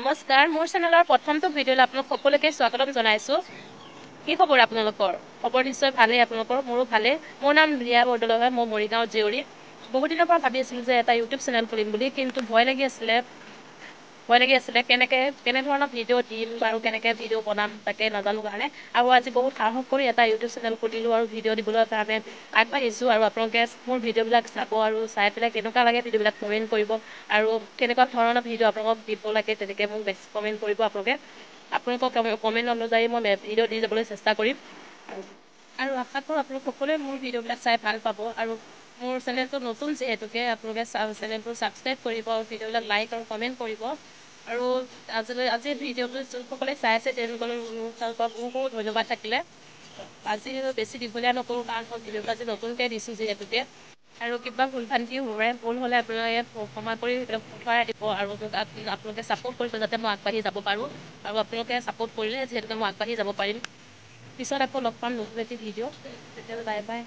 নমস্কাৰ, মোৰ চেনেলৰ প্ৰথমটো ভিডিঅ'লৈ আপোনালোক সকলোকে স্বাগতম জনাইছোঁ। কি খবৰ আপোনালোকৰ? খবৰ নিশ্চয় ভালেই আপোনালোকৰ, মোৰো ভালেই। মোৰ নাম ৰিয়া বৰদলৈ, মই মৰিগাঁও জীয়ৰী। বহুত দিনৰ পৰা ভাবি আছিলোঁ যে এটা ইউটিউব চেনেল খুলিম বুলি, কিন্তু ভয় লাগি আছিলে কেনেধৰণৰ ভিডিঅ' দিম আৰু কেনেকৈ ভিডিঅ' বনাম তাকে নাজানো কাৰণে। আৰু আজি বহুত সাহস কৰি এটা ইউটিউব চেনেল খুলিলোঁ আৰু ভিডিঅ' দিবলৈ কাৰণে আগবাঢ়িছোঁ। আৰু আপোনালোকে মোৰ ভিডিঅ'বিলাক চাব আৰু চাই পেলাই কেনেকুৱা লাগে ভিডিঅ'বিলাক কমেণ্ট কৰিব। আৰু কেনেকুৱা ধৰণৰ ভিডিঅ' আপোনালোকক দিব লাগে তেনেকৈ মোক বেছি কমেণ্ট কৰিব আপোনালোকৰ কমেণ্ট অনুযায়ী মই ভিডিঅ' দি যাবলৈ চেষ্টা কৰিম। আৰু আশা কৰোঁ আপোনালোক সকলোৱে মোৰ ভিডিঅ'বিলাক চাই ভাল পাব। আৰু মোৰ চেনেলটো নতুন যিহেতুকে আপোনালোকে চেনেলটো ছাবস্ক্ৰাইব কৰিব আৰু ভিডিঅ'বিলাক লাইক আৰু কমেণ্ট কৰিব। আৰু আজি ভিডিঅ'টো যোনসকলে চাই আছে তেওঁলোকৰ বহুত ধন্যবাদ থাকিলে। আজি বেছি দীঘলীয়া নকৰোঁ কাৰণ মই ভিডিঅ'টো আজি নতুনকৈ দিছোঁ যিহেতুকে। আৰু কিবা ভুল হ'লে আপোনালোকে ক্ষমা কৰি উঠাই দিব আৰু আপোনালোকে ছাপোৰ্ট কৰিব যাতে মই আগবাঢ়ি যাব পাৰোঁ। আৰু আপোনালোকে ছাপোৰ্ট কৰিলে যিহেতুকে মই আগবাঢ়ি যাব পাৰিম। পিছত আকৌ লগ পাম নতুন এটি ভিডিঅ'। তেতিয়াহ'লে বাই বাই।